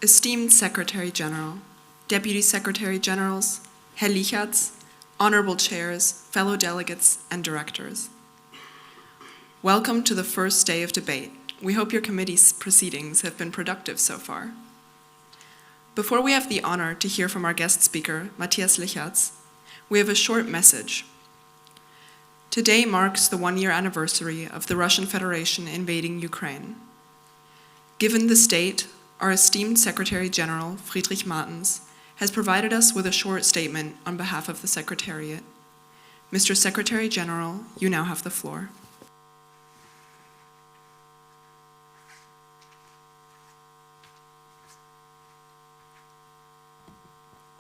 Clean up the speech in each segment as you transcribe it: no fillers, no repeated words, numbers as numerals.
Esteemed Secretary General, Deputy Secretary Generals, Herr Licharz, Honorable Chairs, fellow delegates, and directors. Welcome to the first day of debate. We hope your committee's proceedings have been productive so far. Before we have the honor to hear from our guest speaker, Mathias Licharz, we have a short message. Today marks the one-year anniversary of the Russian Federation invading Ukraine. Given this date, our esteemed Secretary General, Friedrich Martens, has provided us with a short statement on behalf of the Secretariat. Mr. Secretary General, you now have the floor.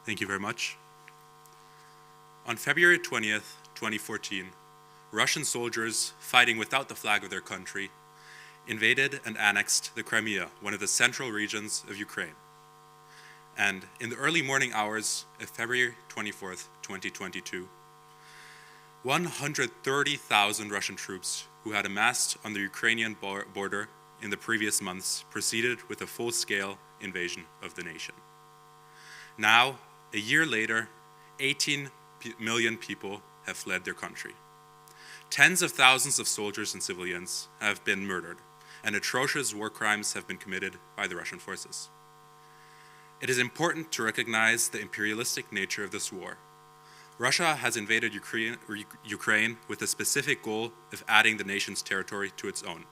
Thank you very much. On February 20th, 2014, Russian soldiers fighting without the flag of their country invaded and annexed the Crimea, one of the central regions of Ukraine. And in the early morning hours of February 24th, 2022, 130,000 Russian troops who had amassed on the Ukrainian border in the previous months proceeded with a full-scale invasion of the nation. Now, a year later, 18 million people have fled their country. Tens of thousands of soldiers and civilians have been murdered, and atrocious war crimes have been committed by the Russian forces. It is important to recognize the imperialistic nature of this war. Russia has invaded Ukraine with the specific goal of adding the nation's territory to its own.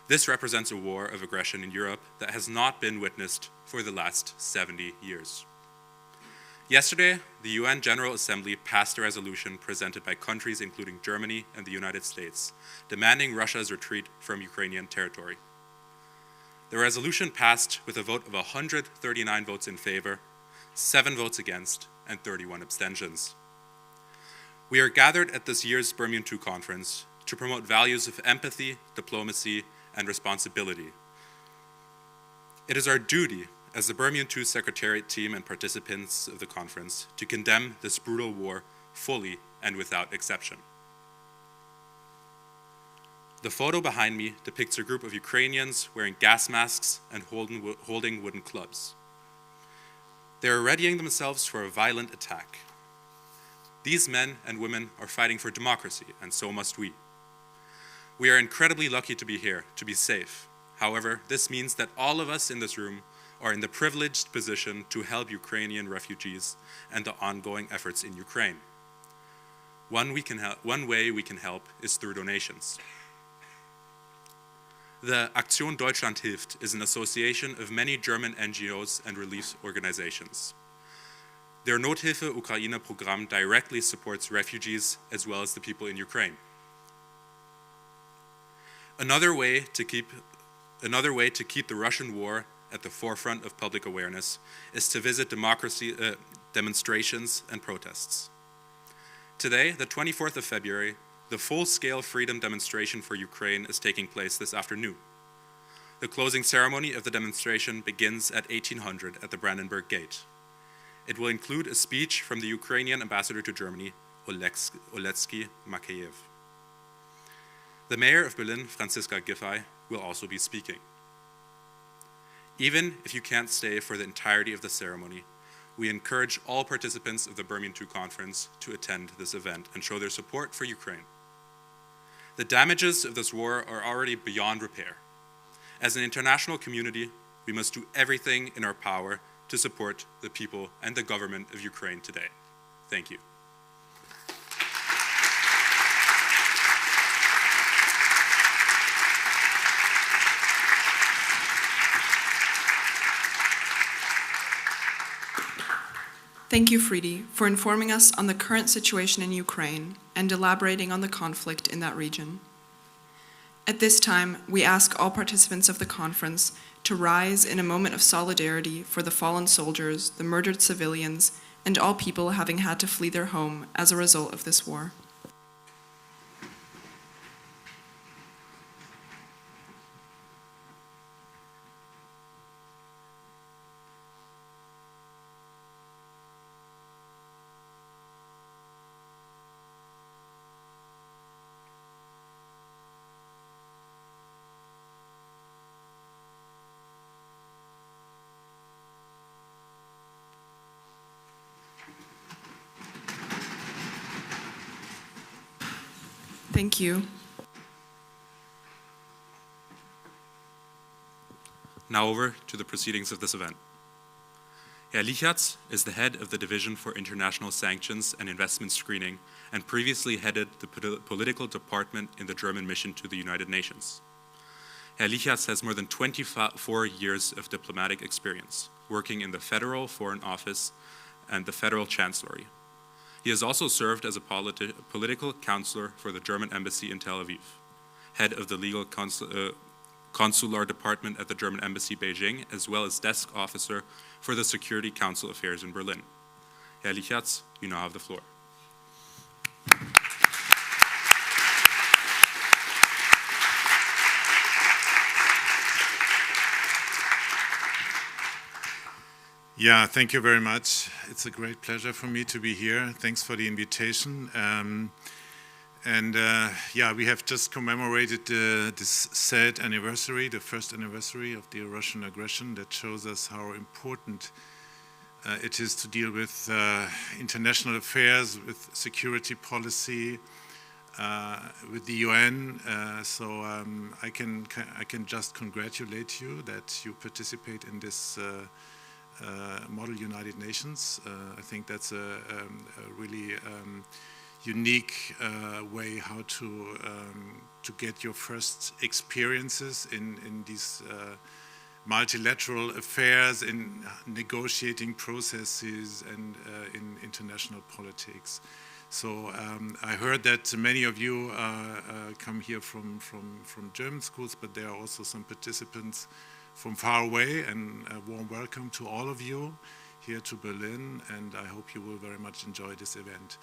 This represents a war of aggression in Europe that has not been witnessed for the last 70 years. Yesterday, the UN General Assembly passed a resolution presented by countries including Germany and the United States, demanding Russia's retreat from Ukrainian territory. The resolution passed with a vote of 139 votes in favor, 7 votes against, and 31 abstentions. We are gathered at this year's BERMUN2 conference to promote values of empathy, diplomacy, and responsibility. It is our duty as the BERMUN2 Secretariat team and participants of the conference to condemn this brutal war fully and without exception. The photo behind me depicts a group of Ukrainians wearing gas masks and holding wooden clubs. They are readying themselves for a violent attack. These men and women are fighting for democracy, and so must we. We are incredibly lucky to be here, to be safe. However, this means that all of us in this room are in the privileged position to help Ukrainian refugees and the ongoing efforts in Ukraine. One way we can help is through donations. The Aktion Deutschland hilft is an association of many German NGOs and relief organizations. Their Nothilfe Ukraine program directly supports refugees as well as the people in Ukraine. Another way to keep the Russian war at the forefront of public awareness is to visit democracy demonstrations and protests. Today, the 24th of February, the full-scale freedom demonstration for Ukraine is taking place this afternoon. The closing ceremony of the demonstration begins at 1800 at the Brandenburg Gate. It will include a speech from the Ukrainian ambassador to Germany, Oleksiy Makeyev. The mayor of Berlin, Franziska Giffey, will also be speaking. Even if you can't stay for the entirety of the ceremony, we encourage all participants of the BERMUN2 conference to attend this event and show their support for Ukraine. The damages of this war are already beyond repair. As an international community, we must do everything in our power to support the people and the government of Ukraine today. Thank you. Thank you, Friedi, for informing us on the current situation in Ukraine and elaborating on the conflict in that region. At this time, we ask all participants of the conference to rise in a moment of solidarity for the fallen soldiers, the murdered civilians, and all people having had to flee their home as a result of this war. Thank you. Now over to the proceedings of this event. Herr Licharz is the head of the Division for International Sanctions and Investment Screening and previously headed the political department in the German mission to the United Nations. Herr Licharz has more than 24 years of diplomatic experience, working in the Federal Foreign Office and the Federal Chancellery. He has also served as a political counselor for the German embassy in Tel Aviv, head of the legal consular department at the German embassy Beijing, as well as desk officer for the Security Council Affairs in Berlin. Herr Licharz, you now have the floor. Yeah, thank you very much. It's a great pleasure for me to be here. Thanks for the invitation. Yeah, we have just commemorated this sad anniversary, the first anniversary of the Russian aggression. That shows us how important it is to deal with international affairs, with security policy, with the UN. I can just congratulate you that you participate in this Model United Nations. I think that's a really unique way how to get your first experiences in these multilateral affairs, in negotiating processes, and in international politics. So I heard that many of you come here from German schools, but there are also some participants from far away, and a warm welcome to all of you here to Berlin, and I hope you will very much enjoy this event.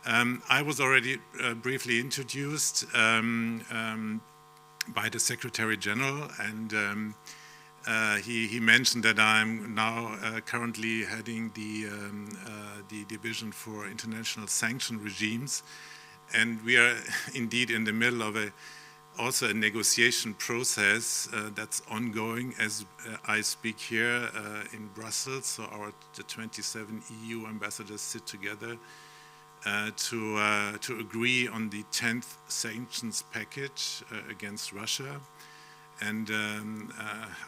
I was already briefly introduced by the Secretary General, and he mentioned that I'm now currently heading the Division for International Sanction Regimes, and we are indeed in the middle of also a negotiation process that's ongoing as I speak here in Brussels. So the 27 EU ambassadors sit together to agree on the 10th sanctions package against Russia. And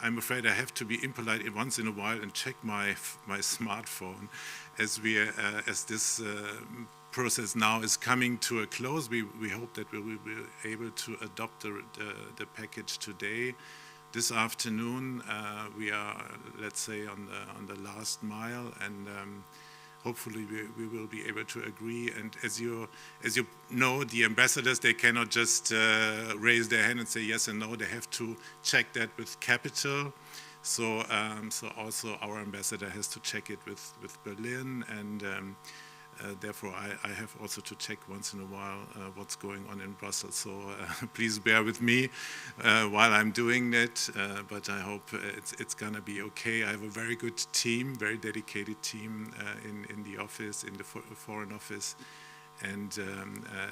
I'm afraid I have to be impolite once in a while and check my smartphone as this process now is coming to a close. We hope that we will be able to adopt the package today. This afternoon we are, let's say, on the last mile, and hopefully we will be able to agree. And as you know, the ambassadors, they cannot just raise their hand and say yes and no. They have to check that with capital. So also our ambassador has to check it with Berlin, and therefore I have also to check once in a while what's going on in Brussels. So please bear with me while I'm doing it, but I hope it's gonna be okay. I have a very good team, very dedicated team in the office, in the Foreign Office, and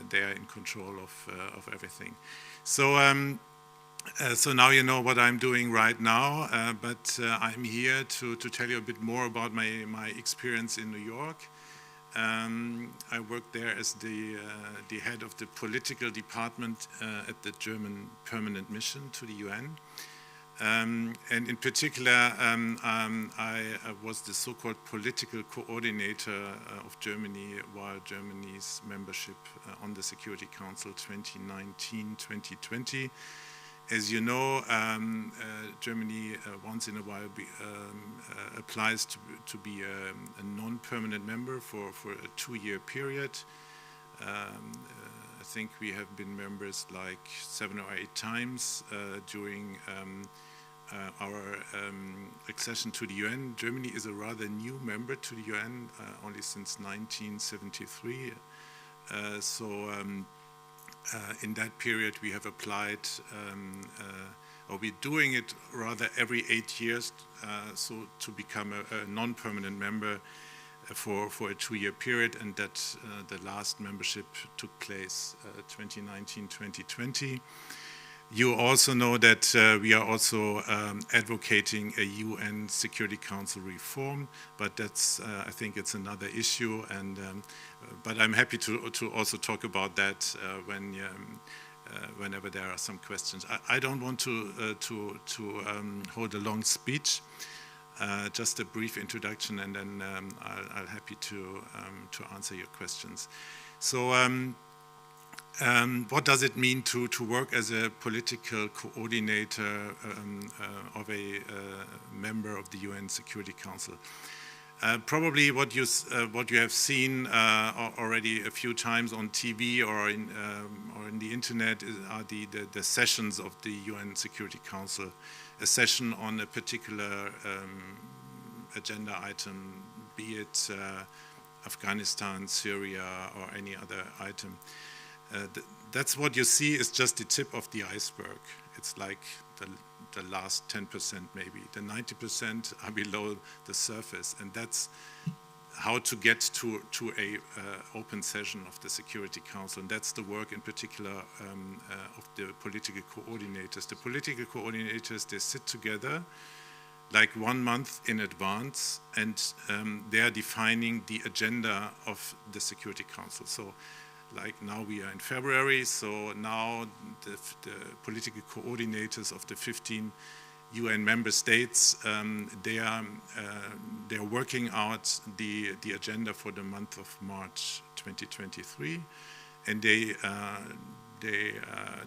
they are in control of everything. So now you know what I'm doing right now, but I'm here to tell you a bit more about my experience in New York. I worked there as the head of the political department at the German permanent mission to the UN. And in particular, I was the so-called political coordinator of Germany while Germany's membership on the Security Council 2019-2020. As you know, Germany once in a while applies to be a non-permanent member for a 2-year period. I think we have been members like 7 or 8 times during our accession to the UN. Germany is a rather new member to the UN, only since 1973. In that period, we have applied, or we're doing it rather every 8 years, so to become a non-permanent member for a 2-year period, and that the last membership took place 2019-2020. You also know that we are also advocating a UN Security Council reform, but that's, I think it's another issue, and but I'm happy to also talk about that whenever there are some questions. I don't want to hold a long speech, just a brief introduction, and then I'll happy to answer your questions. So. What does it mean to work as a political coordinator of a member of the UN Security Council? Probably what you have seen already a few times on TV or in the internet are the sessions of the UN Security Council. A session on a particular agenda item, be it Afghanistan, Syria, or any other item. That's what you see is just the tip of the iceberg. It's like the last 10% maybe. The 90% are below the surface, and that's how to get to a open session of the Security Council, and that's the work in particular of the political coordinators. The political coordinators, they sit together like 1 month in advance, and they are defining the agenda of the Security Council. So like now we are in February, so now the political coordinators of the 15 UN member states, they are working out the agenda for the month of March 2023, and they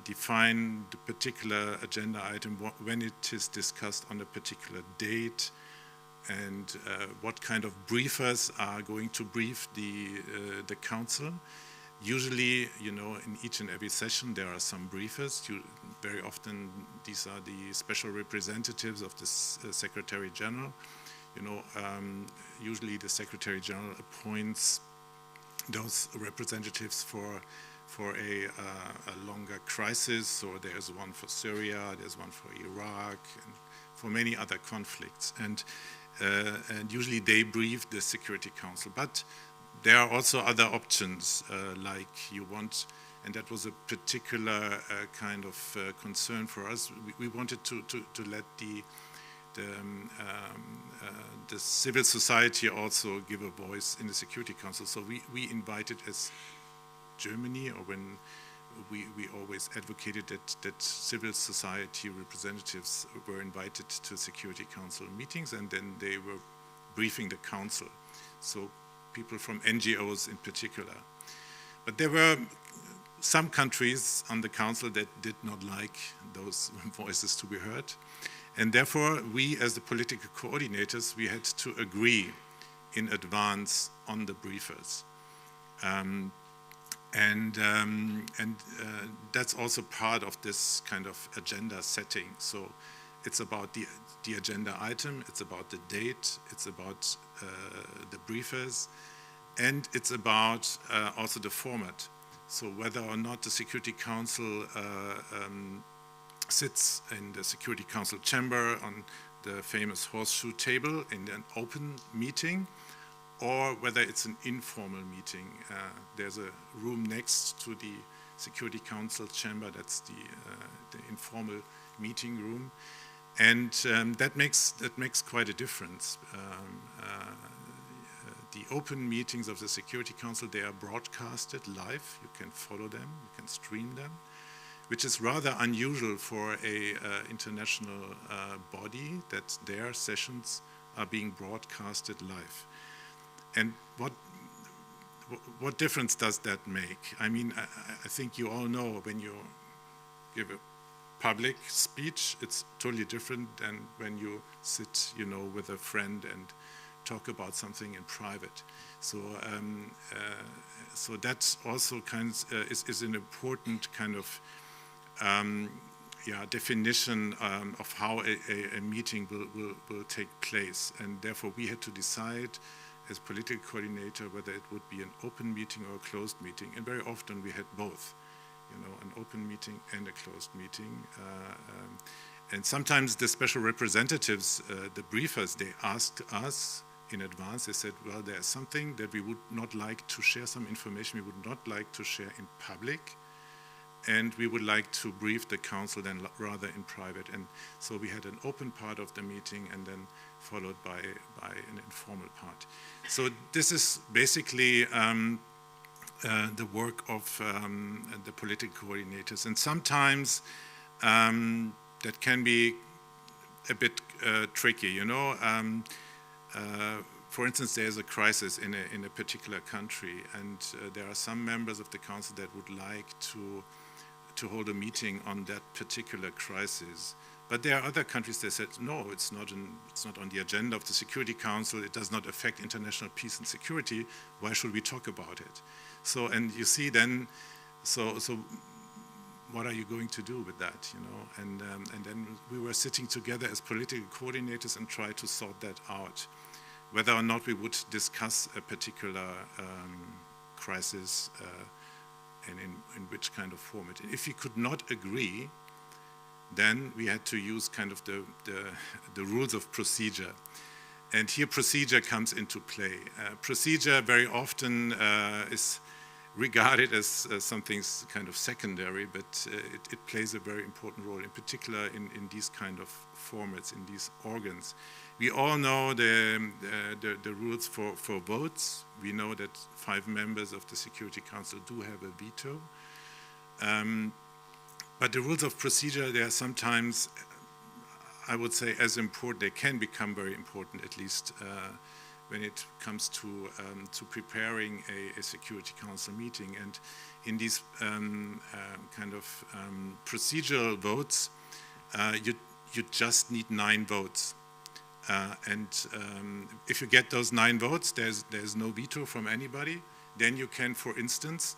define the particular agenda item when it is discussed on a particular date, and what kind of briefers are going to brief the council. Usually, you know, in each and every session there are some briefers. Very often these are the special representatives of the Secretary General. You know, usually the Secretary General appoints those representatives for a longer crisis. So there's one for Syria, there's one for Iraq, and for many other conflicts. And usually they brief the Security Council. But there are also other options, like you want, and that was a particular kind of concern for us. We wanted to let the civil society also give a voice in the Security Council. So we invited, as Germany, or when we always advocated that civil society representatives were invited to Security Council meetings, and then they were briefing the Council. So people from NGOs in particular. But there were some countries on the Council that did not like those voices to be heard. And therefore, we as the political coordinators, we had to agree in advance on the briefers. That's also part of this kind of agenda setting. So it's about the agenda item, it's about the date, it's about the briefers, and it's about also the format. So whether or not the Security Council sits in the Security Council chamber on the famous horseshoe table in an open meeting, or whether it's an informal meeting. There's a room next to the Security Council chamber, that's the informal meeting room. And that makes quite a difference. The open meetings of the Security Council, they are broadcasted live. You can follow them, you can stream them, which is rather unusual for a international body, that their sessions are being broadcasted live. And what difference does that make? I mean, I think you all know when you give a public speech, it's totally different than when you sit, you know, with a friend and talk about something in private. So, so that's also is an important kind of definition of how a meeting will take place, and therefore we had to decide as political coordinator whether it would be an open meeting or a closed meeting, and very often we had both, you know, an open meeting and a closed meeting. And sometimes the special representatives, the briefers, they asked us in advance, they said, well, there's something that we would not like to share, some information we would not like to share in public, and we would like to brief the council then rather in private. And so we had an open part of the meeting and then followed by an informal part. So this is basically the work of the political coordinators. And sometimes that can be a bit tricky, you know. For instance, there's a crisis in a particular country, and there are some members of the council that would like to hold a meeting on that particular crisis. But there are other countries that said, no, it's not on the agenda of the Security Council, it does not affect international peace and security, why should we talk about it? So, and you see then, so what are you going to do with that, you know? And then we were sitting together as political coordinators and try to sort that out, whether or not we would discuss a particular crisis and in which kind of format. And if we could not agree, then we had to use kind of the rules of procedure. And here procedure comes into play. Procedure very often is regarded as something kind of secondary, but it plays a very important role, in particular in these kind of formats, in these organs. We all know the rules for votes. We know that 5 members of the Security Council do have a veto. But the rules of procedure, they are sometimes, I would say, as important. They can become very important, at least when it comes to preparing a Security Council meeting. And in these kind of procedural votes, you just need 9 votes. And if you get those 9 votes, there's no veto from anybody. Then you can, for instance,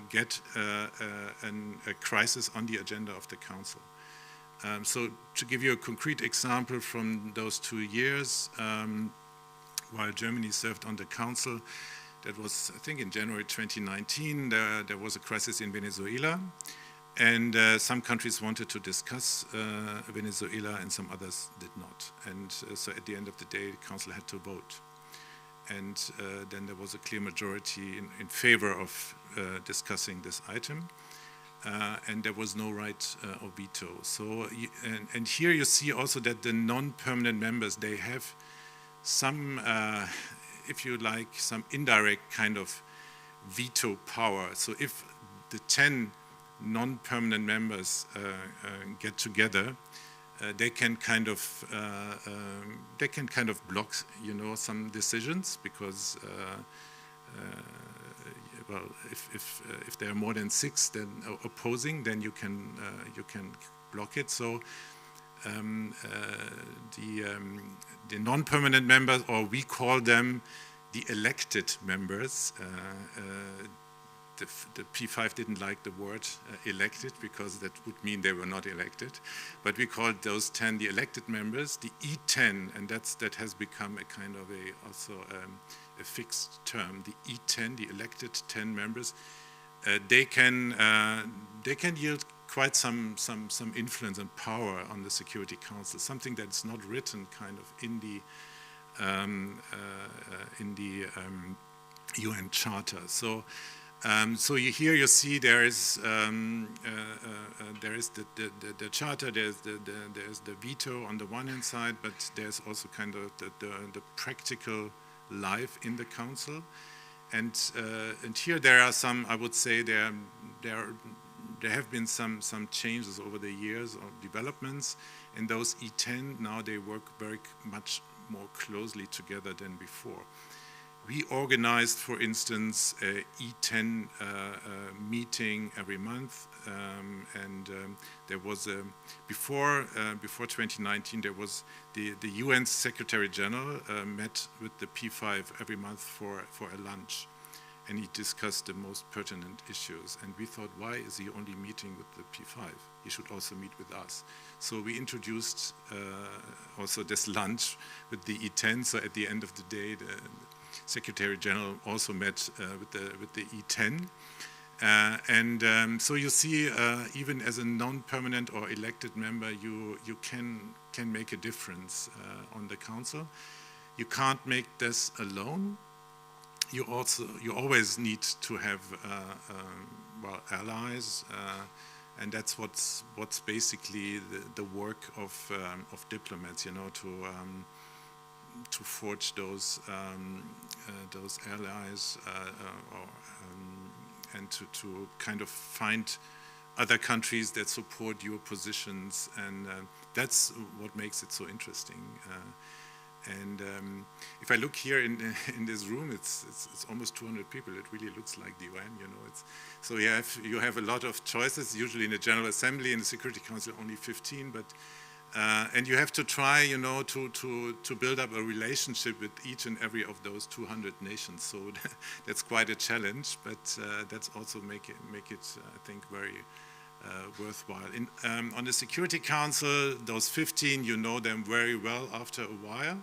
get a crisis on the agenda of the council. So to give you a concrete example from those 2 years, while Germany served on the council, that was, I think, in January 2019, there was a crisis in Venezuela. And some countries wanted to discuss Venezuela and some others did not. And so at the end of the day, the council had to vote. And then there was a clear majority in favor of discussing this item. And there was no right of veto. So, and here you see also that the non-permanent members, they have some, if you like, some indirect kind of veto power. So if the 10 non-permanent members get together, they can kind of block, you know, some decisions, because well, if there are more than 6 then opposing, then you can block it. So the non-permanent members, or we call them the elected members. The P5 didn't like the word elected, because that would mean they were not elected. But we called those 10 the elected members, the E10, and that has become a kind of also a fixed term. The E10, the elected 10 members, they can yield quite some influence and power on the Security Council, something that's not written kind of in the UN Charter. So. So here you see there is the charter, there's the veto on the one hand side, but there's also kind of the practical life in the council, and here there are some, I would say there have been some changes over the years of developments, and those E10 now they work very much more closely together than before. We organized, for instance, a E10 meeting every month, and there was before 2019 there was the UN Secretary General met with the P5 every month for a lunch, and he discussed the most pertinent issues. And we thought, why is he only meeting with the P5? He should also meet with us. So we introduced also this lunch with the E10. So at the end of the day, the Secretary General also met with the E10, and so you see, even as a non-permanent or elected member, you can make a difference on the council. You can't make this alone. you always need to have well, allies, and that's what's basically the work of diplomats, you know, to forge those allies and to kind of find other countries that support your positions, and that's what makes it so interesting. If I look here in this room, it's almost 200 people. It really looks like the UN, you know. So you have a lot of choices. Usually in the General Assembly, in the Security Council, only 15. But and you have to try, you know, to build up a relationship with each and every of those 200 nations. So that's quite a challenge. But that's also make it I think, very worthwhile. On the Security Council, those 15, you know them very well after a while.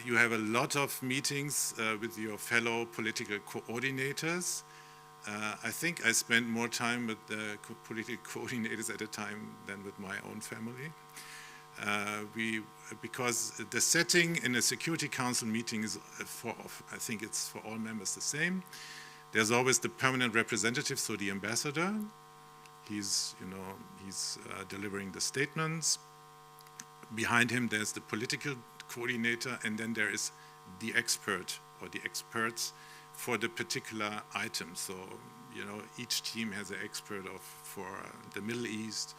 You have a lot of meetings with your fellow political coordinators. I think I spent more time with the political coordinators at a time than with my own family. Because the setting in a Security Council meeting is, I think it's for all members the same. There's always the permanent representative, so the ambassador. He's delivering the statements. Behind him, there's the political coordinator, and then there is the expert or the experts for the particular item. So, you know, each team has an expert for the Middle East,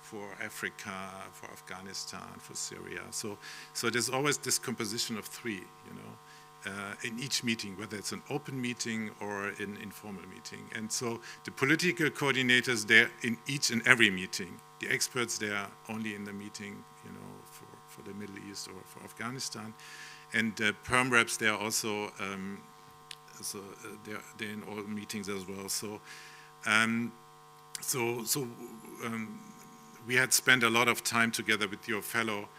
for Africa, for Afghanistan, for Syria. So there's always this composition of three, you know, in each meeting, whether it's an open meeting or an informal meeting. And so the political coordinators, they're in each and every meeting. The experts, they are only in the meeting, you know, for the Middle East or for Afghanistan. And perm reps, they are also, they're in all meetings as well. So, we had spent a lot of time together with your fellow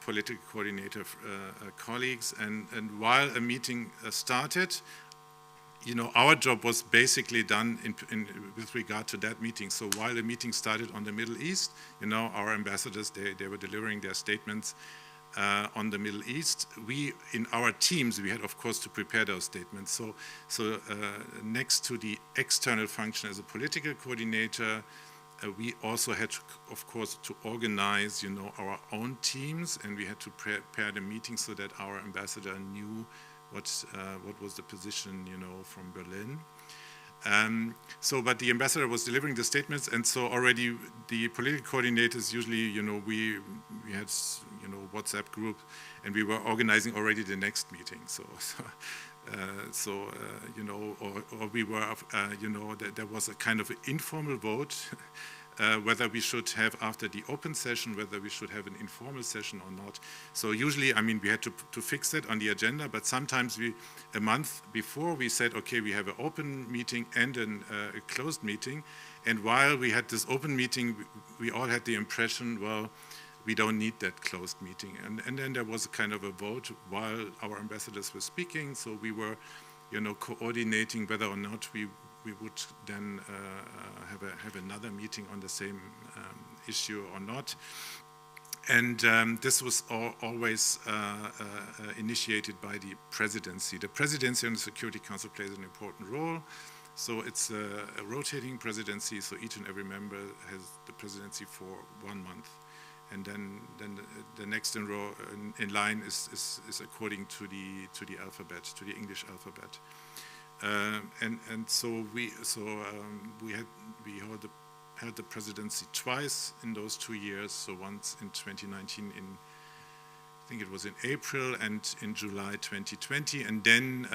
political coordinator colleagues, and while a meeting started, you know, our job was basically done with regard to that meeting. So while the meeting started on the Middle East, you know, our ambassadors, they were delivering their statements on the Middle East. We, in our teams, we had, of course, to prepare those statements. So next to the external function as a political coordinator, we also had, of course, to organize, you know, our own teams, and we had to prepare the meeting so that our ambassador knew what was the position, you know, from Berlin. But the ambassador was delivering the statements, and so already the political coordinators, usually, you know, we had, you know, WhatsApp group, and we were organizing already the next meeting. You know, or we were, you know, there was a kind of an informal vote whether we should have, after the open session, whether we should have an informal session or not. So usually, I mean, we had to fix it on the agenda, but sometimes a month before, we said, okay, we have an open meeting and a closed meeting. And while we had this open meeting, we all had the impression, well, we don't need that closed meeting. And then there was a kind of a vote while our ambassadors were speaking, so we were, you know, coordinating whether or not we would then have another meeting on the same issue or not. And this was always initiated by the presidency. The presidency on the Security Council plays an important role. So it's a rotating presidency, so each and every member has the presidency for 1 month. And then the next in line is according to the alphabet, to the English alphabet. So we held the presidency twice in those 2 years. So once in 2019, I think it was in April, and in July 2020. And then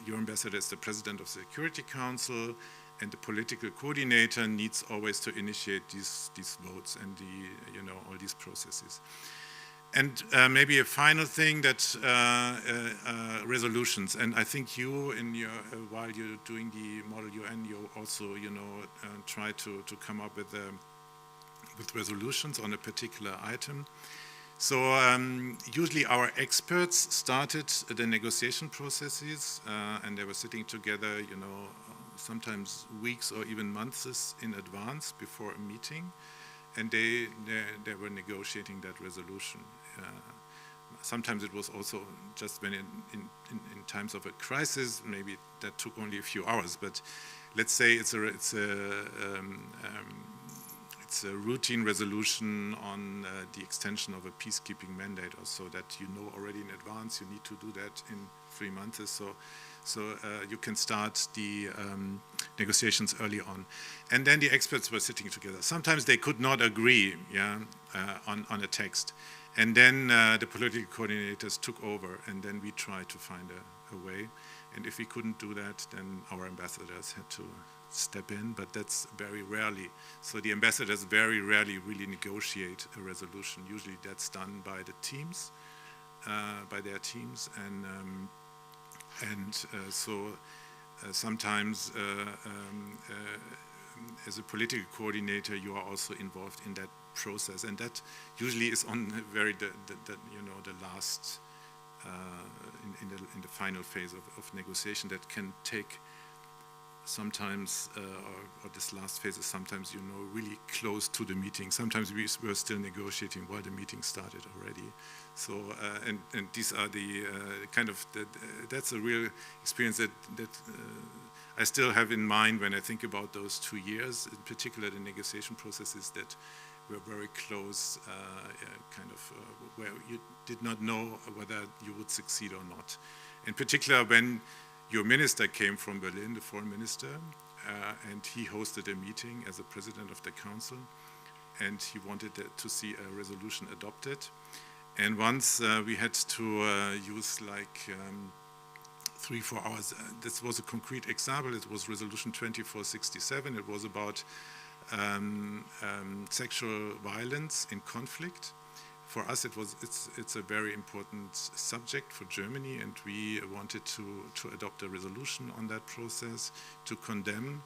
your ambassador is the president of the Security Council, and the political coordinator needs always to initiate these votes and all these processes. And maybe a final thing, that resolutions. And I think you, while you're doing the Model UN, you also, try to come up with resolutions on a particular item. So usually our experts started the negotiation processes, and they were sitting together, sometimes weeks or even months in advance before a meeting, and they were negotiating that resolution. sometimes it was also just when in times of a crisis, maybe that took only a few hours. But let's say it's a routine resolution on the extension of a peacekeeping mandate, or so that you know already in advance you need to do that in 3 months. So you can start the negotiations early on. And then the experts were sitting together. Sometimes they could not agree on a text. And then the political coordinators took over, and then we tried to find a way. And if we couldn't do that, then our ambassadors had to step in, but that's very rarely. So the ambassadors very rarely really negotiate a resolution. Usually that's done by the teams, by their teams, and sometimes as a political coordinator, you are also involved in that process, and that usually is on the last in the final phase of negotiation. That can take sometimes, or this last phase is sometimes really close to the meeting. Sometimes we were still negotiating while the meeting started already. So and these are the that's a real experience that I still have in mind when I think about those 2 years, in particular the negotiation processes that were very close, where you did not know whether you would succeed or not. In particular, when your minister came from Berlin, the foreign minister, and he hosted a meeting as a president of the council, and he wanted to see a resolution adopted. And once we had to use 3-4 hours. This was a concrete example. It was resolution 2467. It was about sexual violence in conflict. For us, it's a very important subject for Germany, and we wanted to adopt a resolution on that process to condemn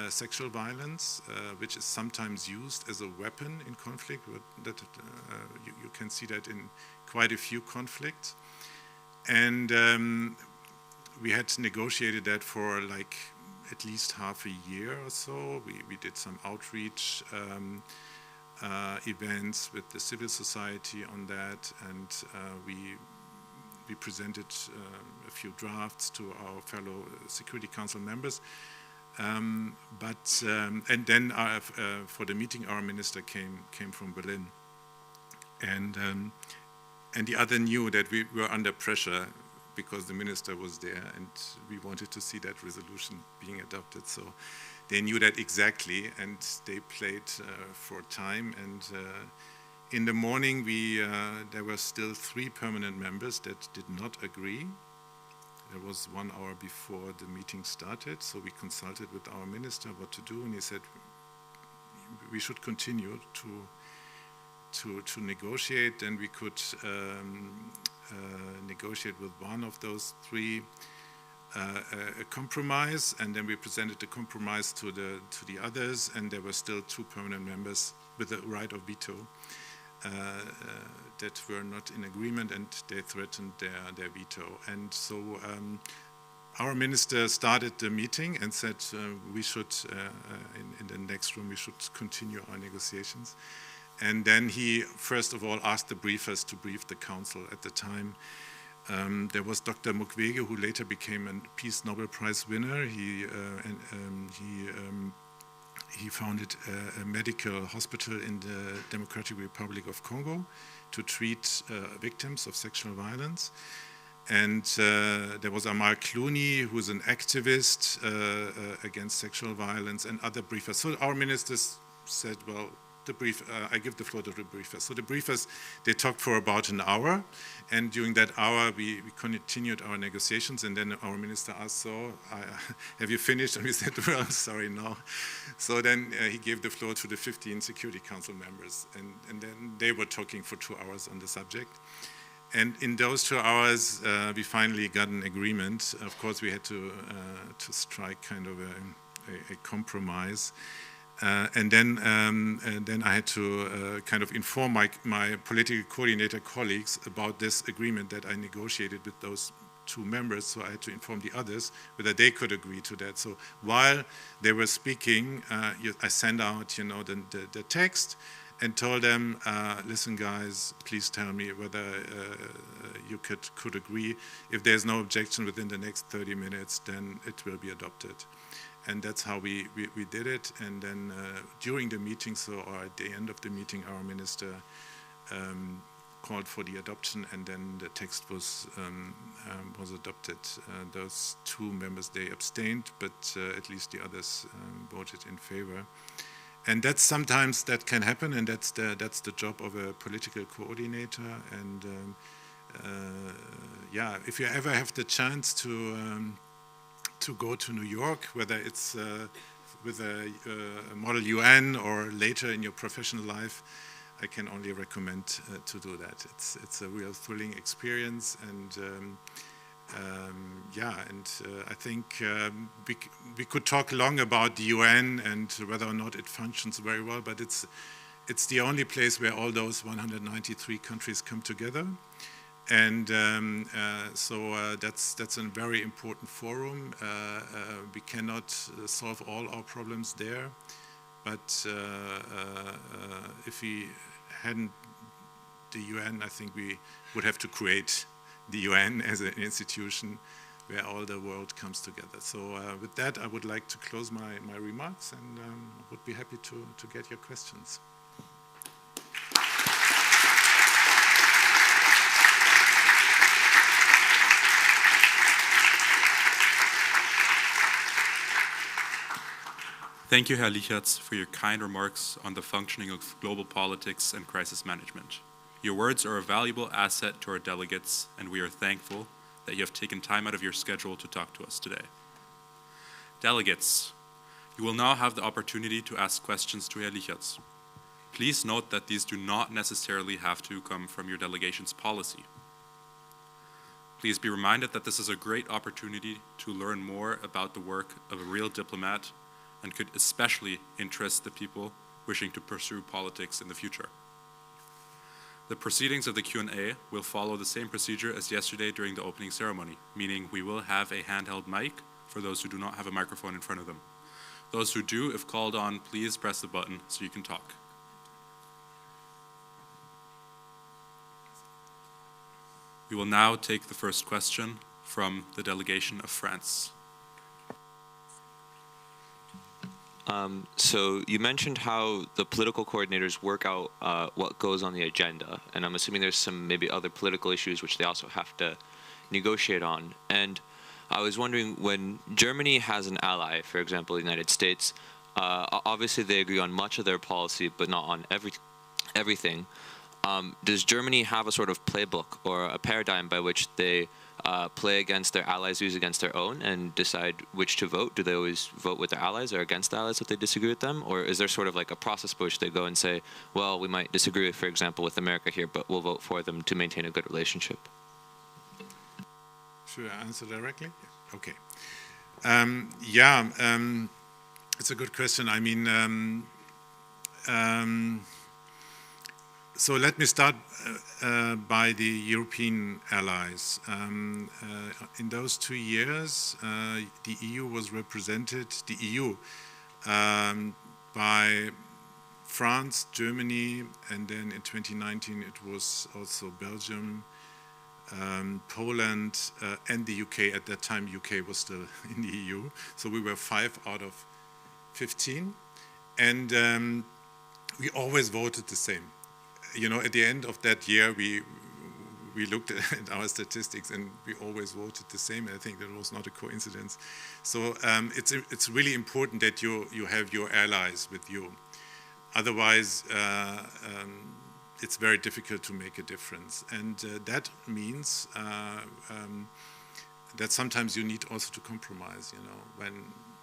sexual violence, which is sometimes used as a weapon in conflict. You can see that in quite a few conflicts. And we had negotiated that for at least half a year or so. We did some outreach events with the civil society on that, and we presented a few drafts to our fellow Security Council members. And then for the meeting, our minister came from Berlin, and the other knew that we were under pressure because the minister was there, and we wanted to see that resolution being adopted. So they knew that exactly, and they played for time. And in the morning, there were still 3 permanent members that did not agree. There was 1 hour before the meeting started, so we consulted with our minister what to do, and he said we should continue to negotiate, and we could negotiate with one of those 3 a compromise, and then we presented the compromise to the others, and there were still 2 permanent members with the right of veto that were not in agreement, and they threatened their veto. And so our minister started the meeting and said we should, in the next room, we should continue our negotiations. And then he, first of all, asked the briefers to brief the council. At the time, there was Dr. Mukwege, who later became a Peace Nobel Prize winner. He founded a medical hospital in the Democratic Republic of Congo to treat victims of sexual violence. And there was Amal Clooney, who is an activist against sexual violence, and other briefers. So our ministers said, well, I give the floor to the briefers. So the briefers, they talked for about an hour, and during that hour we continued our negotiations, and then our minister asked, so have you finished? And we said, well, sorry, no. So then he gave the floor to the 15 Security Council members, and then they were talking for 2 hours on the subject. And in those 2 hours, we finally got an agreement. Of course, we had to strike kind of a compromise. And then I had to kind of inform my political coordinator colleagues about this agreement that I negotiated with those 2 members. So I had to inform the others whether they could agree to that. So while they were speaking, I sent out, the text, and told them, listen guys, please tell me whether you could agree. If there's no objection within the next 30 minutes, then it will be adopted. And that's how we did it. And then during the meeting, or at the end of the meeting, our minister called for the adoption, and then the text was adopted. Those two members, they abstained, but at least the others voted in favor. And that's sometimes that can happen, and that's the job of a political coordinator. And yeah, if you ever have the chance to go to New York, whether it's with a Model UN or later in your professional life, I can only recommend to do that. It's a real thrilling experience, and yeah, and I think we could talk long about the UN and whether or not it functions very well, but it's the only place where all those 193 countries come together, and so that's a very important forum. We cannot solve all our problems there, but if we hadn't the UN, I think we would have to create the UN as an institution where all the world comes together. So with that, I would like to close my remarks, and would be happy to get your questions. Thank you, Herr Licharz, for your kind remarks on the functioning of global politics and crisis management. Your words are a valuable asset to our delegates, and we are thankful that you have taken time out of your schedule to talk to us today. Delegates, you will now have the opportunity to ask questions to Herr Licharz. Please note that these do not necessarily have to come from your delegation's policy. Please be reminded that this is a great opportunity to learn more about the work of a real diplomat, and could especially interest the people wishing to pursue politics in the future. The proceedings of the Q&A will follow the same procedure as yesterday during the opening ceremony, meaning we will have a handheld mic for those who do not have a microphone in front of them. Those who do, if called on, please press the button so you can talk. We will now take the first question from the delegation of France. So you mentioned how the political coordinators work out what goes on the agenda, and I'm assuming there's some maybe other political issues which they also have to negotiate on. And I was wondering, when Germany has an ally, for example, the United States, obviously they agree on much of their policy, but not on everything. Does Germany have a sort of playbook or a paradigm by which they play against their allies' views against their own and decide which to vote? Do they always vote with their allies or against the allies if they disagree with them? Or is there sort of like a process by which they go and say, well, we might disagree, for example, with America here, but we'll vote for them to maintain a good relationship? Should I answer directly? Okay. It's a good question. I mean, so let me start by the European allies. In those 2 years, the EU was represented, by France, Germany, and then in 2019 it was also Belgium, Poland, and the UK. At that time, UK was still in the EU. So we were 5 out of 15. And we always voted the same. You know, at the end of that year, we looked at our statistics and we always voted the same. I think that was not a coincidence. So it's really important that you have your allies with you. Otherwise, it's very difficult to make a difference. And that means that sometimes you need also to compromise. You know,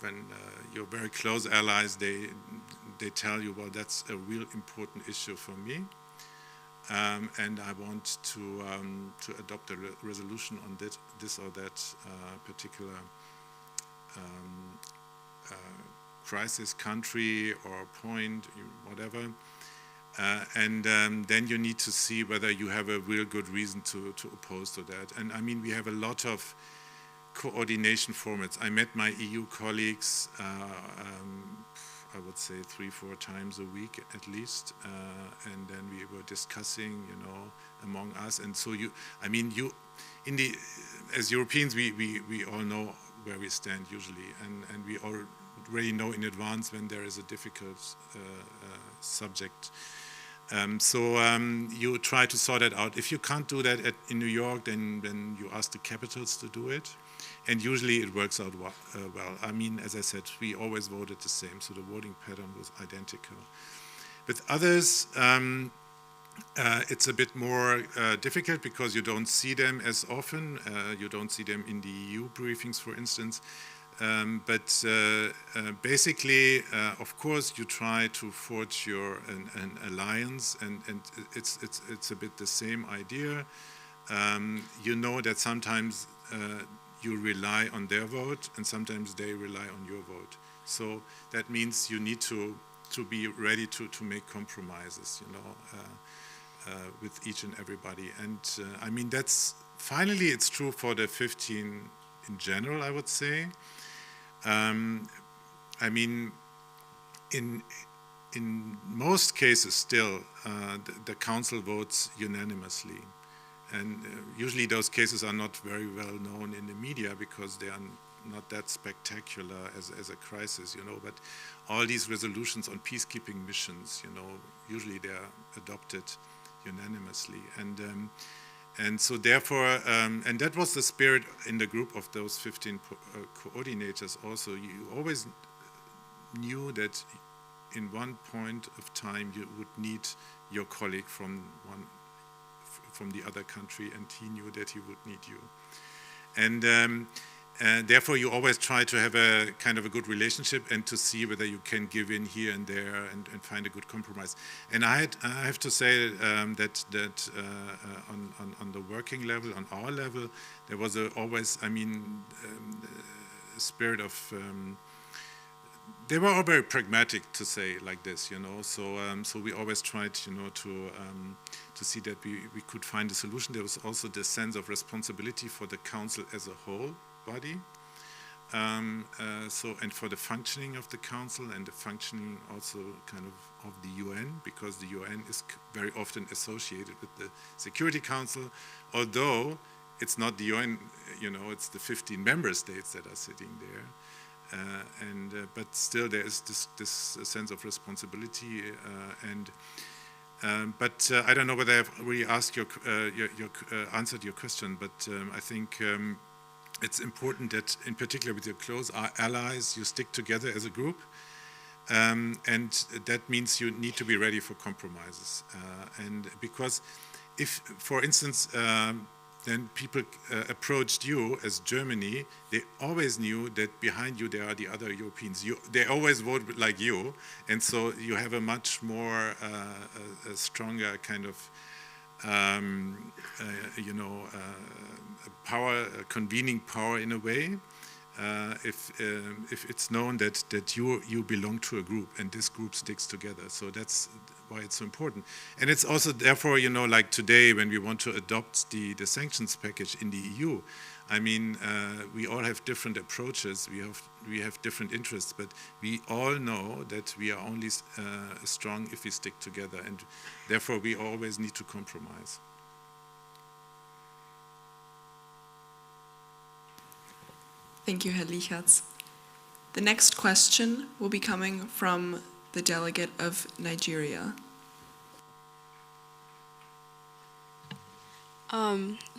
when your very close allies, they tell you, well, that's a real important issue for me. And I want to adopt a resolution on this or that particular crisis, country, or point, whatever. And then you need to see whether you have a real good reason to oppose to that. And I mean, we have a lot of coordination formats. I met my EU colleagues, I would say 3-4 times a week at least, and then we were discussing, among us. And so as Europeans, we all know where we stand usually, and we already know in advance when there is a difficult subject. You try to sort it out. If you can't do that in New York, then you ask the capitals to do it. And usually it works out well. I mean, as I said, we always voted the same, so the voting pattern was identical. With others, it's a bit more difficult because you don't see them as often. You don't see them in the EU briefings, for instance. Basically, of course, you try to forge an alliance, and it's a bit the same idea. You know that sometimes you rely on their vote, and sometimes they rely on your vote. So that means you need to be ready to make compromises, with each and everybody. And I mean, finally it's true for the 15 in general, I would say. I mean, in most cases still, the council votes unanimously. And usually those cases are not very well known in the media because they are not that spectacular as a crisis, but all these resolutions on peacekeeping missions, usually they are adopted unanimously. And so therefore, and that was the spirit in the group of those 15 coordinators also. You always knew that in one point of time you would need your colleague from the other country, and he knew that he would need you. And therefore you always try to have a kind of a good relationship and to see whether you can give in here and there and find a good compromise. And I have to say that on the working level, on our level, there was always, I mean, a spirit of, they were all very pragmatic, to say like this, so we always tried, to see that we could find a solution. There was also the sense of responsibility for the council as a whole body, and for the functioning of the council and the functioning also kind of the UN, because the UN is very often associated with the Security Council, although it's not the UN, it's the 15 member states that are sitting there, but still there is this sense of responsibility, but I don't know whether I've really asked answered your question, but I think it's important that, in particular with your close allies, you stick together as a group, and that means you need to be ready for compromises. And because if, for instance, then people approached you as Germany, they always knew that behind you there are the other Europeans. They always vote like you, and so you have a much more, a stronger kind of, power, convening power in a way, if it's known that you belong to a group and this group sticks together. So that's why it's so important. And it's also therefore, like today when we want to adopt the sanctions package in the EU, I mean, we all have different approaches, we have different interests, but we all know that we are only strong if we stick together, and therefore we always need to compromise. Thank you, Herr Licharz. The next question will be coming from the delegate of Nigeria.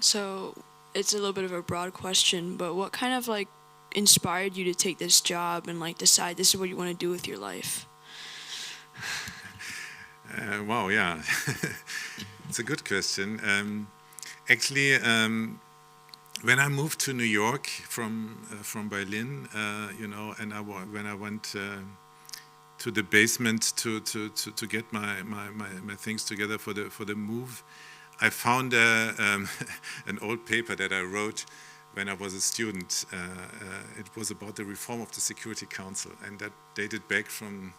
So it's a little bit of a broad question, but what kind of inspired you to take this job and decide this is what you want to do with your life? Wow, yeah, it's a good question. Actually, when I moved to New York from Berlin, and when I went to the basement to get my things together for the move, I found an old paper that I wrote when I was a student. It was about the reform of the Security Council, and that dated back from,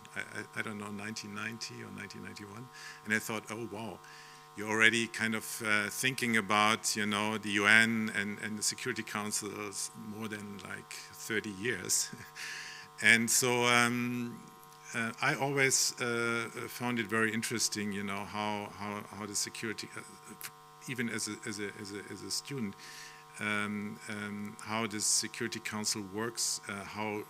I don't know, 1990 or 1991. And I thought, oh, wow, you're already kind of thinking about, the UN and the Security Council more than 30 years. And so I always found it very interesting, you know, how the security, even as a student, how the Security Council works, how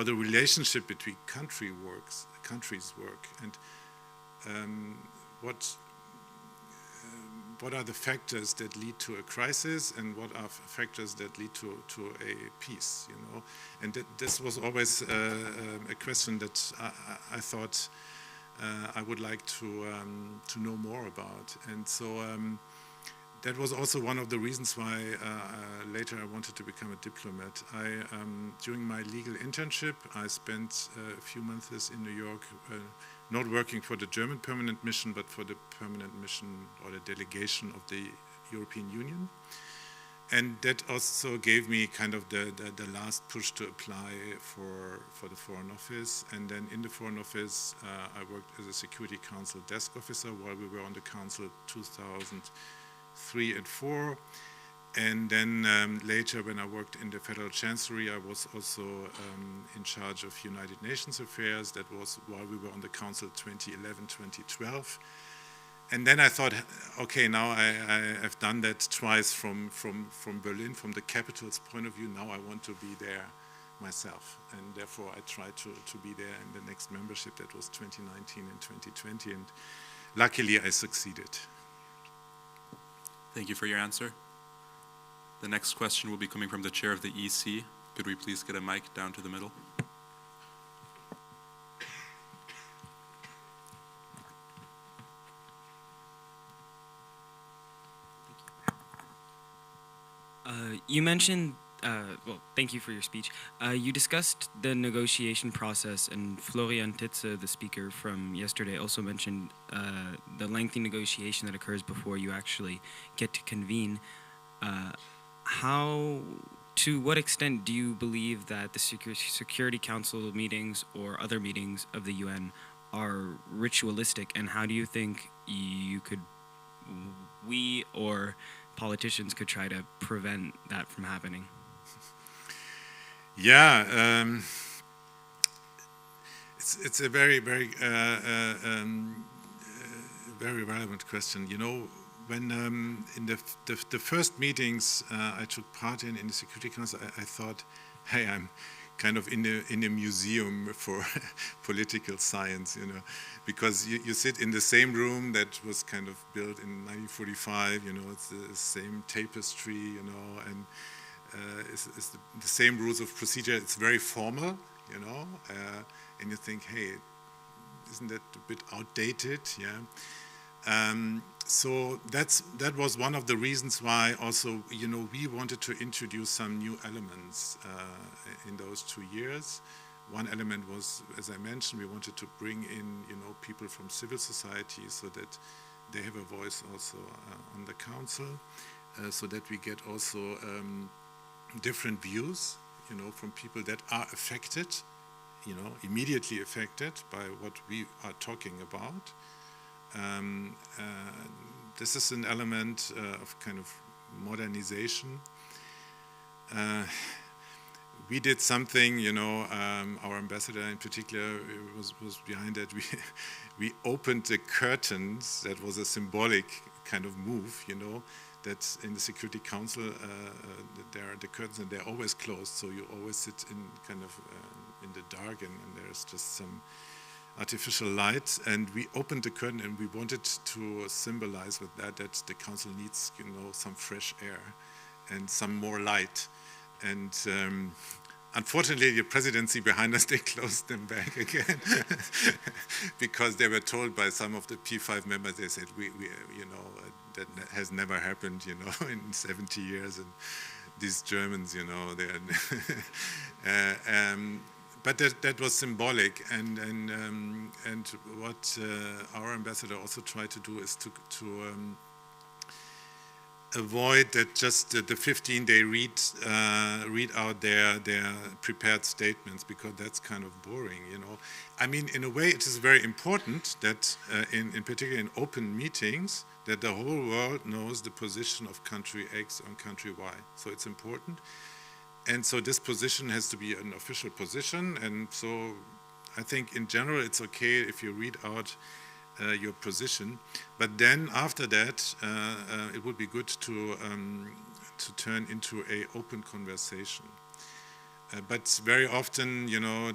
the relationship between countries work, and what are the factors that lead to a crisis, and what are factors that lead to a peace, you know. And this was always a question that I thought I would like to know more about. And so that was also one of the reasons why later I wanted to become a diplomat. During my legal internship, I spent a few months in New York, not working for the German permanent mission, but for the permanent mission or the delegation of the European Union. And that also gave me kind of the last push to apply for the Foreign Office. And then in the Foreign Office, I worked as a Security Council desk officer while we were on the Council 2003 and 2004. And then later, when I worked in the Federal Chancellery, I was also in charge of United Nations affairs. That was while we were on the Council 2011-2012. And then I thought, okay, now I've done that twice from Berlin, from the capital's point of view. Now I want to be there myself. And therefore, I tried to be there in the next membership. That was 2019 and 2020. And luckily, I succeeded. Thank you for your answer. The next question will be coming from the chair of the EC. Could we please get a mic down to the middle? You mentioned, well, thank you for your speech. You discussed the negotiation process, and Florian Titze, the speaker from yesterday, also mentioned the lengthy negotiation that occurs before you actually get to convene. To what extent do you believe that the Security Council meetings or other meetings of the UN are ritualistic, and how do you think we or politicians could try to prevent that from happening? Yeah, it's a very relevant question. You know, when in the first meetings I took part in the Security Council, I thought, hey, I'm kind of in a museum for political science, you know, because you sit in the same room that was kind of built in 1945, you know, it's the same tapestry, you know, and it's the same rules of procedure. It's very formal, you know, and you think, hey, isn't that a bit outdated? Yeah. So that was one of the reasons why also, you know, we wanted to introduce some new elements in those 2 years. One element was, as I mentioned, we wanted to bring in, you know, people from civil society so that they have a voice also on the council, so that we get also different views, you know, from people that are affected, you know, immediately affected by what we are talking about. This is an element of kind of modernization. We did something, you know, our ambassador in particular was behind that. We opened the curtains. That was a symbolic kind of move, you know, that in the Security Council there are the curtains and they're always closed, so you always sit in kind of in the dark, and there's just some artificial light, and we opened the curtain, and we wanted to symbolize with that the council needs, you know, some fresh air and some more light. And unfortunately, the presidency behind us, they closed them back again because they were told by some of the P5 members, they said, we you know, that has never happened, you know, in 70 years, and these Germans, you know, they are. But that was symbolic, and what our ambassador also tried to do is to avoid that just the 15-day read out their prepared statements, because that's kind of boring, you know. I mean, in a way, it is very important that, in particular in open meetings, that the whole world knows the position of country X on country Y. So it's important. And so this position has to be an official position, and so I think in general it's okay if you read out your position, but then after that it would be good to turn into a open conversation. But very often, you know,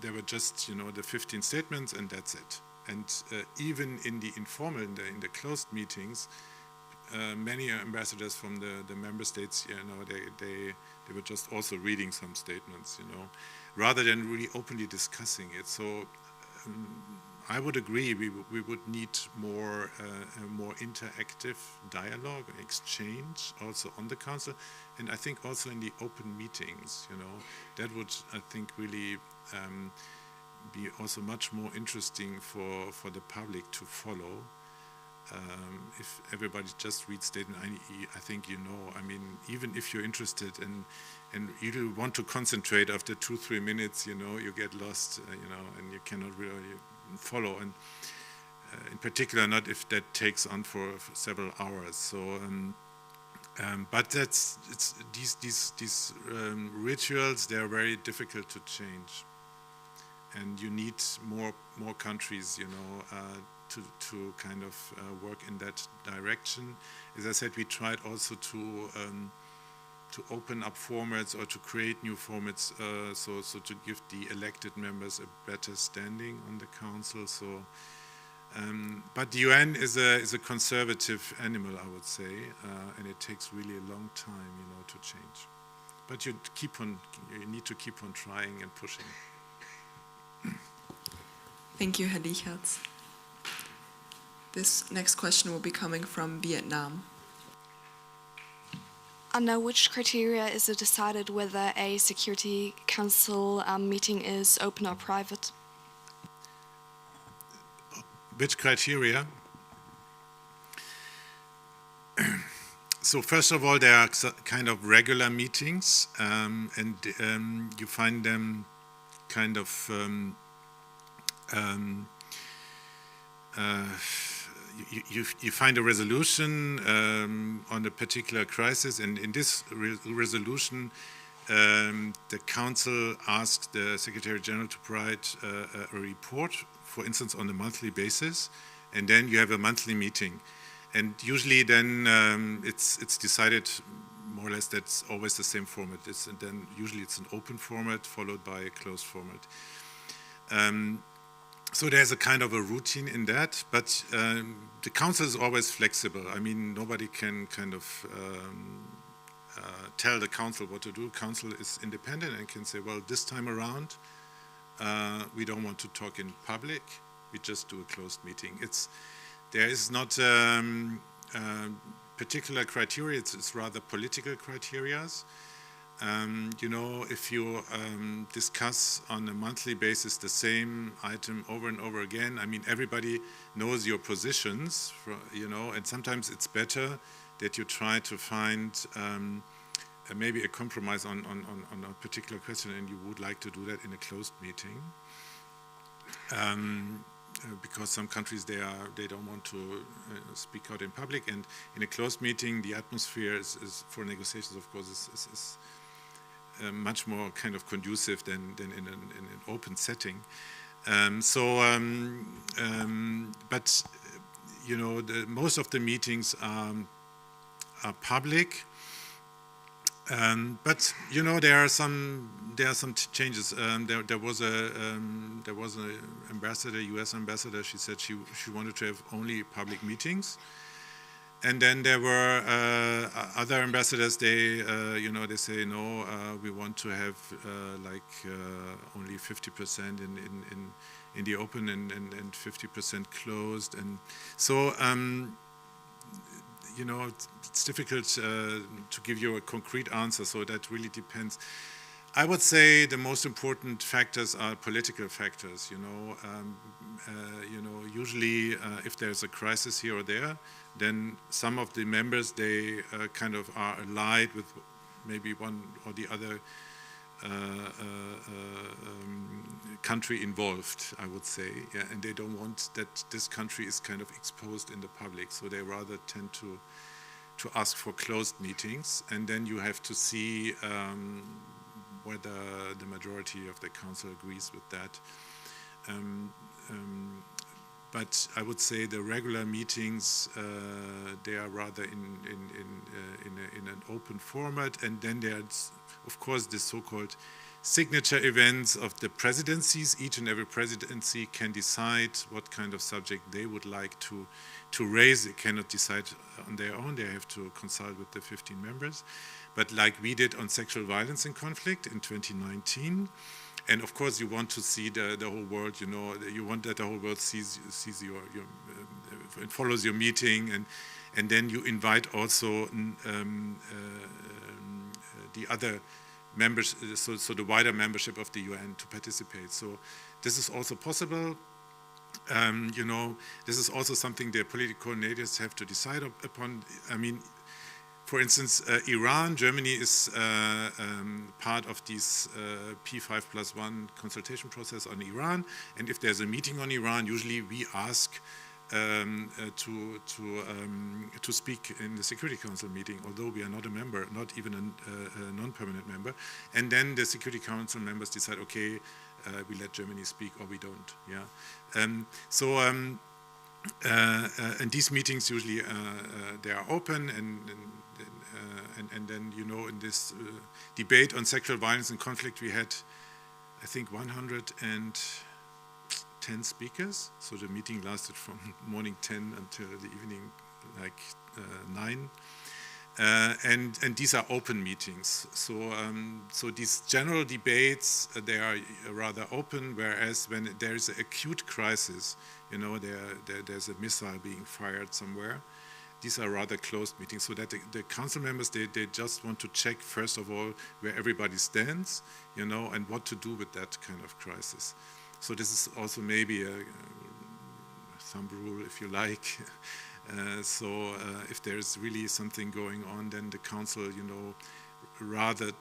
there were just, you know, the 15 statements and that's it. And even in the informal, in the closed meetings, many ambassadors from the member states, you know, they were just also reading some statements, you know, rather than really openly discussing it. So I would agree we would need more interactive dialogue, exchange also on the council, and I think also in the open meetings, you know, that would, I think, really be also much more interesting for the public to follow. If everybody just reads statement, I think, you know, I mean, even if you're interested and you want to concentrate after 2-3 minutes, you know, you get lost, you know, and you cannot really follow, and in particular not if that takes on for several hours. So, but these rituals, they are very difficult to change, and you need more countries, you know, to kind of work in that direction. As I said, we tried also to open up formats or to create new formats, so to give the elected members a better standing on the council. So, but the UN is a conservative animal, I would say, and it takes really a long time, you know, to change. But you need to keep on trying and pushing. Thank you, Herr Licharz. This next question will be coming from Vietnam. Under which criteria is it decided whether a Security Council meeting is open or private? Which criteria? So first of all, there are kind of regular meetings, and you find them kind of you find a resolution on a particular crisis, and in this resolution, the Council asks the Secretary General to provide a report, for instance, on a monthly basis, and then you have a monthly meeting. And usually then it's decided more or less that's always the same format. Then usually it's an open format followed by a closed format. So there's a kind of a routine in that, but the council is always flexible. I mean, nobody can kind of tell the council what to do. Council is independent and can say, well, this time around, we don't want to talk in public. We just do a closed meeting. There is not particular criteria. It's rather political criteria. You know, if you discuss on a monthly basis the same item over and over again, I mean, everybody knows your positions, you know, and sometimes it's better that you try to find maybe a compromise on a particular question, and you would like to do that in a closed meeting. Because some countries, they don't want to speak out in public, and in a closed meeting, the atmosphere is for negotiations, of course, is much more kind of conducive than in an open setting. But you know, most of the meetings are public. But you know, there are some changes. There was an ambassador, U.S. ambassador. She said she wanted to have only public meetings, and then there were other ambassadors. They you know, they say no. We want to have only 50% in the open and 50% closed, and so. You know, it's difficult to give you a concrete answer, so that really depends. I would say the most important factors are political factors. You know, usually if there's a crisis here or there, then some of the members, they kind of are allied with maybe one or the other country involved, I would say, yeah, and they don't want that this country is kind of exposed in the public, so they rather tend to to ask for closed meetings, and then you have to see whether the majority of the council agrees with that. But I would say the regular meetings, they are rather in an open format, and then there's, of course, the so-called signature events of the presidencies. Each and every presidency can decide what kind of subject they would like to raise. They cannot decide on their own. They have to consult with the 15 members. But like we did on sexual violence and conflict in 2019, and of course you want to see the whole world, you know, you want that the whole world sees your and follows your meeting, and then you invite also the other members, so the wider membership of the UN to participate. So this is also possible. You know, this is also something the political coordinators have to decide upon. I mean, for instance, Iran, Germany is part of this P5+1 consultation process on Iran, and if there's a meeting on Iran, usually we ask to speak in the Security Council meeting, although we are not a member, not even a non-permanent member, and then the Security Council members decide, okay, we let Germany speak or we don't. Yeah, and these meetings usually they are open, and then, you know, in this debate on sexual violence and conflict, we had, I think, 110 speakers. So the meeting lasted from morning 10 until the evening, like 9. And these are open meetings. So these general debates, they are rather open, whereas when there is an acute crisis, you know, there's a missile being fired somewhere, these are rather closed meetings, so that the council members, they just want to check, first of all, where everybody stands, you know, and what to do with that kind of crisis. So this is also maybe a thumb rule, if you like. If there's really something going on, then the council, you know, rather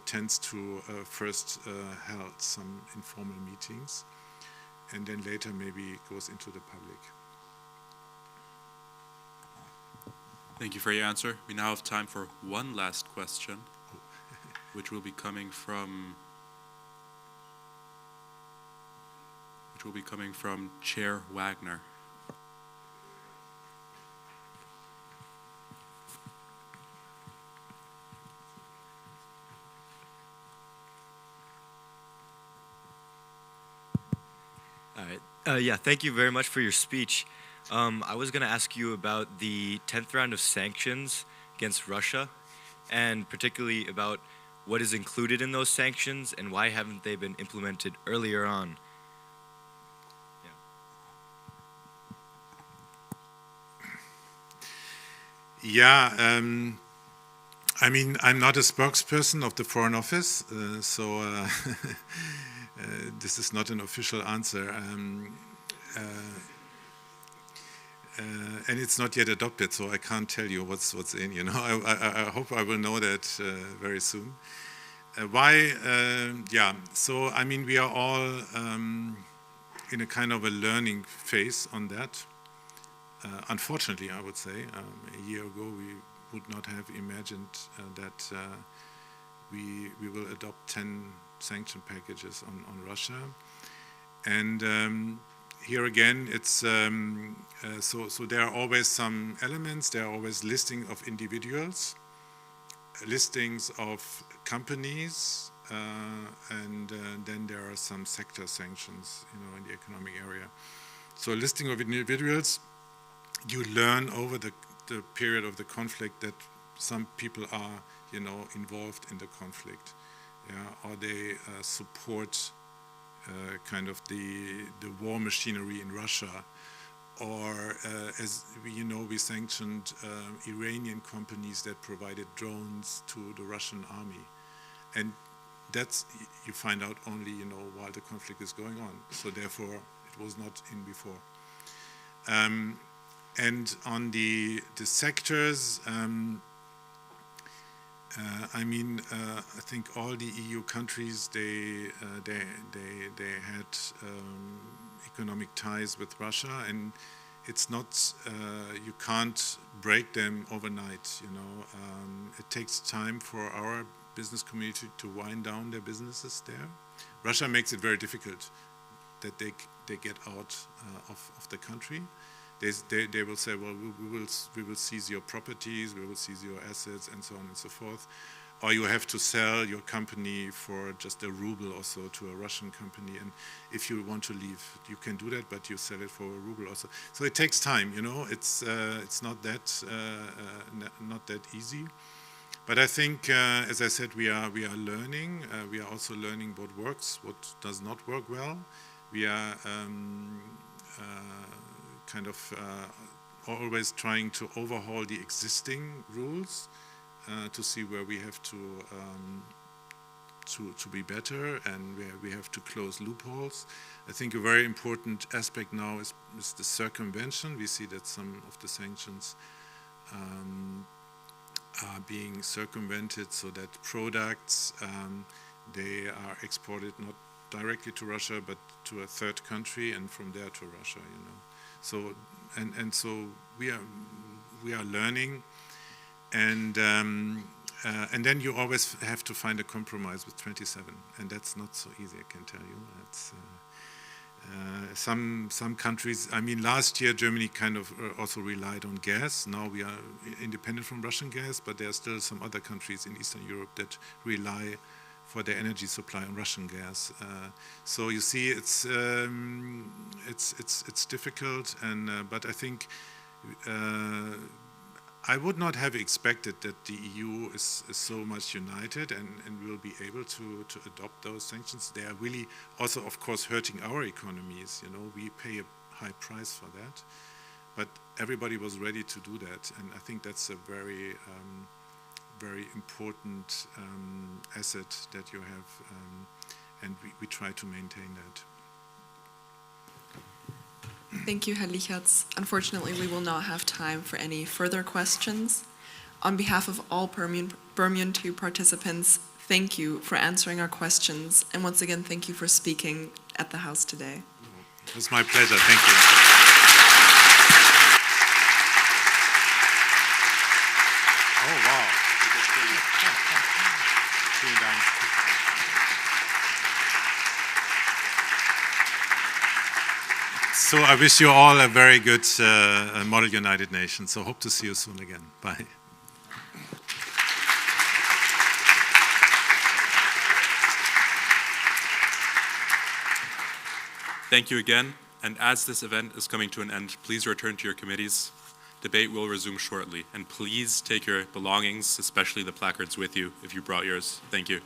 tends to first hold some informal meetings, and then later maybe it goes into the public. Thank you for your answer. We now have time for one last question, which will be coming from Chair Wagner. All right. Yeah, thank you very much for your speech. I was going to ask you about the 10th round of sanctions against Russia, and particularly about what is included in those sanctions and why haven't they been implemented earlier on. Yeah, I mean, I'm not a spokesperson of the Foreign Office, this is not an official answer. And it's not yet adopted, so I can't tell you what's in. You know, I hope I will know that very soon. Why? Yeah. So I mean, we are all in a kind of a learning phase on that. Unfortunately, I would say, a year ago we would not have imagined that we will adopt 10 sanction packages on Russia, and. Here again, it's so there are always some elements. There are always listings of individuals, listings of companies, and then there are some sector sanctions, you know, in the economic area. So, a listing of individuals, you learn over the period of the conflict that some people are, you know, involved in the conflict, yeah, or they support. Kind of the war machinery in Russia, or as you know, we sanctioned Iranian companies that provided drones to the Russian army, and that's you find out only, you know, while the conflict is going on. So therefore, it was not in before. And on the sectors. I mean, I think all the EU countries they had economic ties with Russia, and it's not, you can't break them overnight, you know. It takes time for our business community to wind down their businesses there. Russia makes it very difficult that they get out of the country. They will say, well, we will seize your properties, we will seize your assets, and so on and so forth. Or you have to sell your company for just a ruble or so to a Russian company. And if you want to leave, you can do that, but you sell it for a ruble also. So it takes time, you know. It's not that easy. But I think, as I said, we are learning. We are also learning what works, what does not work well. We are kind of always trying to overhaul the existing rules. To see where we have to be better and where we have to close loopholes. I think a very important aspect now is the circumvention. We see that some of the sanctions are being circumvented so that products, they are exported not directly to Russia but to a third country and from there to Russia, you know. So so we are learning. And then you always have to find a compromise with 27, and that's not so easy, I can tell you. It's, some countries, I mean, last year Germany kind of also relied on gas. Now we are independent from Russian gas, but there are still some other countries in Eastern Europe that rely for their energy supply on Russian gas. So you see, it's difficult, and but I think. I would not have expected that the EU is so much united and will be able to adopt those sanctions. They are really also, of course, hurting our economies. You know, we pay a high price for that, but everybody was ready to do that, and I think that's a very, very important asset that you have, and we try to maintain that. Thank you, Herr Licharz. Unfortunately, we will not have time for any further questions. On behalf of all BERMUN2 participants, thank you for answering our questions, and once again, thank you for speaking at the House today. It was my pleasure. Thank you. Oh, wow. Vielen Dank. So I wish you all a very good Model United Nations. So hope to see you soon again. Bye. Thank you again. And as this event is coming to an end, please return to your committees. Debate will resume shortly. And please take your belongings, especially the placards, with you if you brought yours. Thank you.